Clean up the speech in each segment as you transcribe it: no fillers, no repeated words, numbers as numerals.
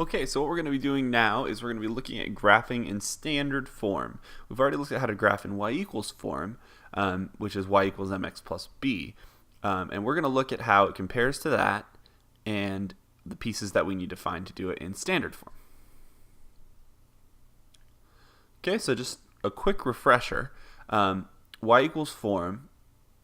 Okay, so what we're going to be doing now is we're going to be looking at graphing in standard form. We've already looked at how to graph in y equals form, which is y equals mx plus b. And we're going to look at how it compares to that and the pieces that we need to find to do it in standard form. Okay, so just a quick refresher. Y equals form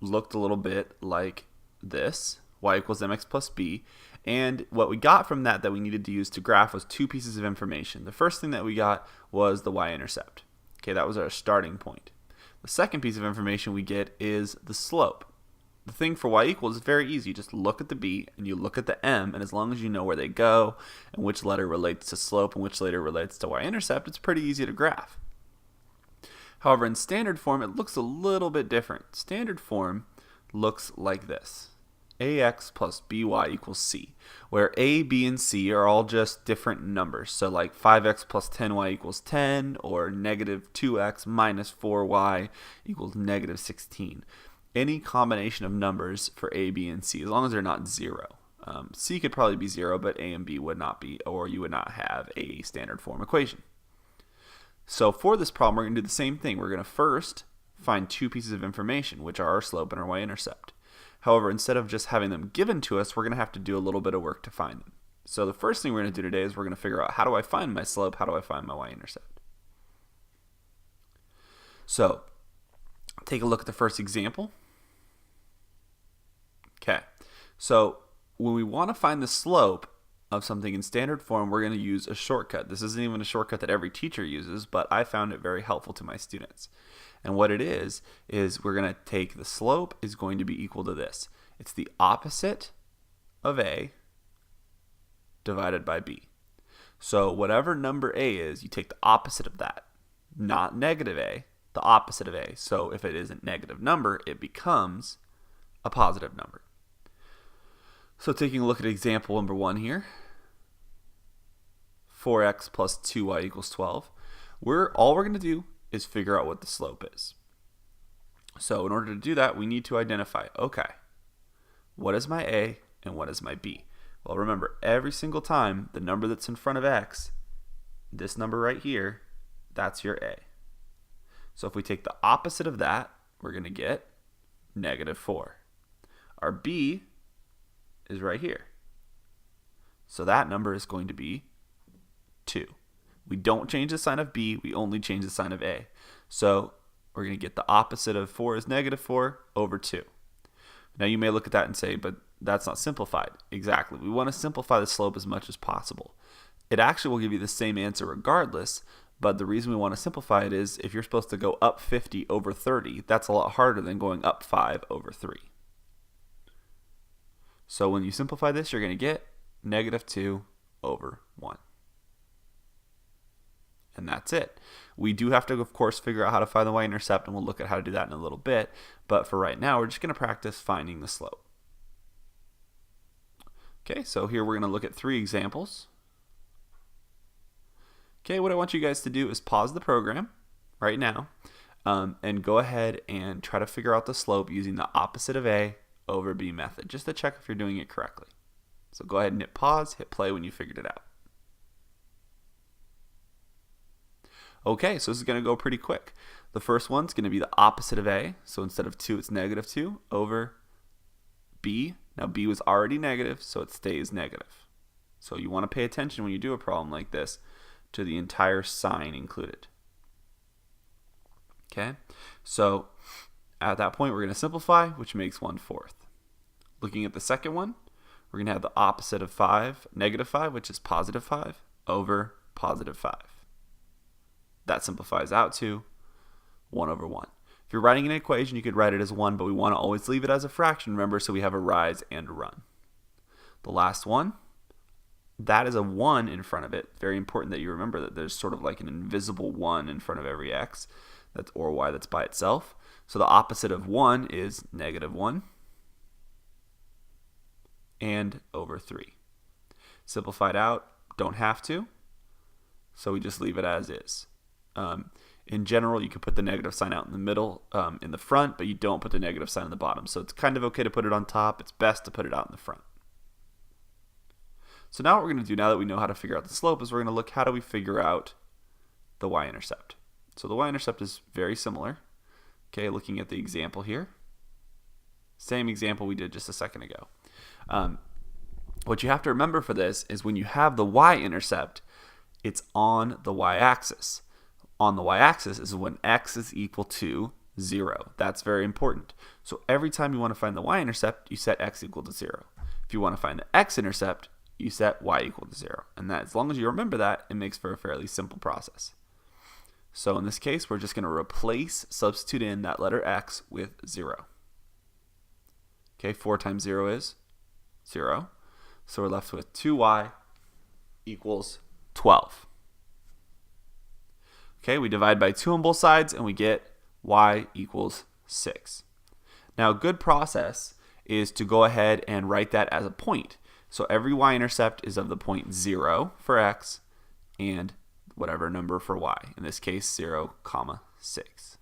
looked a little bit like this, y equals mx plus b. And what we got from that we needed to use to graph was two pieces of information. The first thing that we got was the y-intercept. Okay, that was our starting point. The second piece of information we get is the slope. The thing for y equals is very easy. You just look at the b and you look at the m, and as long as you know where they go and which letter relates to slope and which letter relates to y-intercept, it's pretty easy to graph. However, in standard form, it looks a little bit different. Standard form looks like this. ax plus by equals c, where a, b, and c are all just different numbers. So like 5x plus 10y equals 10, or negative 2x minus 4y equals negative 16. Any combination of numbers for a, b, and c, as long as they're not 0. C could probably be 0, but a and b would not be, or you would not have a standard form equation. So for this problem, we're going to do the same thing. We're going to first find two pieces of information, which are our slope and our y-intercept. However, instead of just having them given to us, we're going to have to do a little bit of work to find them. So the first thing we're going to do today is we're going to figure out, how do I find my slope? How do I find my y-intercept? So take a look at the first example. Okay, so when we want to find the slope of something in standard form, we're going to use a shortcut. This isn't even a shortcut that every teacher uses, but I found it very helpful to my students. And what it is we're going to take the slope is going to be equal to this. It's the opposite of a divided by b. So whatever number a is, you take the opposite of that, not negative a, the opposite of a. So if it is a negative number, it becomes a positive number. So taking a look at example number 1 here, 4x plus 2y equals 12. All we're going to do is figure out what the slope is. So in order to do that, we need to identify, okay, what is my a and what is my b? Well, remember, every single time the number that's in front of x, this number right here, that's your a. So if we take the opposite of that, we're going to get negative 4. Our b is right here. So that number is going to be 2. We don't change the sign of b, we only change the sign of a. So we're going to get the opposite of 4 is negative 4 over 2. Now you may look at that and say, but that's not simplified. Exactly. We want to simplify the slope as much as possible. It actually will give you the same answer regardless, but the reason we want to simplify it is if you're supposed to go up 50 over 30, that's a lot harder than going up 5 over 3. So when you simplify this, you're going to get negative 2 over 1. And that's it. We do have to, of course, figure out how to find the y-intercept, and we'll look at how to do that in a little bit. But for right now, we're just going to practice finding the slope. Okay, so here we're going to look at 3 examples. Okay, what I want you guys to do is pause the program right now and go ahead and try to figure out the slope using the opposite of a over b method, just to check if you're doing it correctly. So go ahead and hit pause, hit play when you figured it out. Okay, so this is going to go pretty quick. The first one's going to be the opposite of a, so instead of 2, it's negative 2 over b. Now b was already negative, so it stays negative. So you want to pay attention when you do a problem like this to the entire sign included. Okay, so at that point we're going to simplify, which makes 1/4. Looking at the second one, we're going to have the opposite of 5, negative 5, which is positive 5, over positive 5. That simplifies out to 1 over 1. If you're writing an equation, you could write it as 1, but we want to always leave it as a fraction, remember, so we have a rise and a run. The last one, that is a 1 in front of it. Very important that you remember that there's sort of like an invisible 1 in front of every x or y that's by itself. So the opposite of 1 is negative 1 and over 3. Simplified out, don't have to, so we just leave it as is. In general, you can put the negative sign out in the middle, in the front, but you don't put the negative sign in the bottom. So it's kind of okay to put it on top. It's best to put it out in the front. So now what we're going to do, now that we know how to figure out the slope, is we're going to look how do we figure out the y-intercept. So the y-intercept is very similar. Okay, looking at the example here. Same example we did just a second ago. What you have to remember for this is when you have the y-intercept, it's on the y-axis. On the y-axis is when x is equal to 0. That's very important. So every time you want to find the y-intercept, you set x equal to 0. If you want to find the x-intercept, you set y equal to 0. And that, as long as you remember that, it makes for a fairly simple process. So in this case, we're just going to substitute in that letter x with 0. Okay, 4 times 0 is 0. So we're left with 2y equals 12. Okay, we divide by 2 on both sides and we get y equals 6. Now a good process is to go ahead and write that as a point. So every y-intercept is of the point 0 for x and whatever number for y. In this case, 0, 6.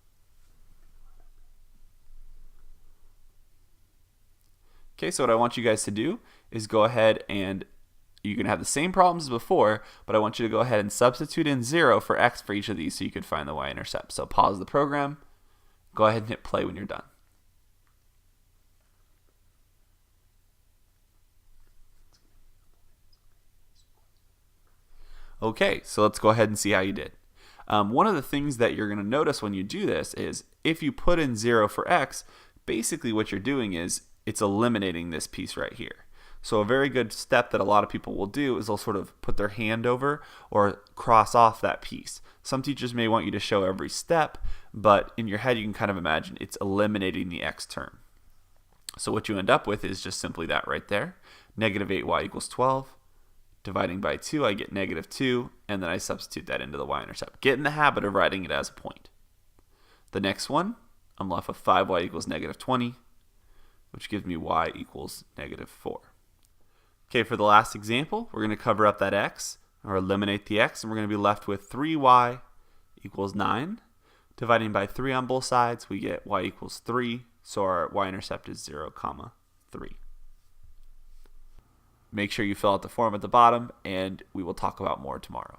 Okay, so what I want you guys to do is go ahead and you can have the same problems as before, but I want you to go ahead and substitute in 0 for x for each of these so you can find the y-intercept. So pause the program, go ahead and hit play when you're done. Okay, so let's go ahead and see how you did. One of the things that you're going to notice when you do this is if you put in 0 for x, basically what you're doing is it's eliminating this piece right here. So a very good step that a lot of people will do is they'll sort of put their hand over or cross off that piece. Some teachers may want you to show every step, but in your head you can kind of imagine it's eliminating the x term. So what you end up with is just simply that right there. Negative 8y equals 12. Dividing by 2, I get negative 2, and then I substitute that into the y-intercept. Get in the habit of writing it as a point. The next one, I'm left with 5y equals negative 20, which gives me y equals negative 4. Okay, for the last example, we're going to cover up that x, or eliminate the x, and we're going to be left with 3y equals 9. Dividing by 3 on both sides, we get y equals 3, so our y-intercept is 0, 3. Make sure you fill out the form at the bottom, and we will talk about more tomorrow.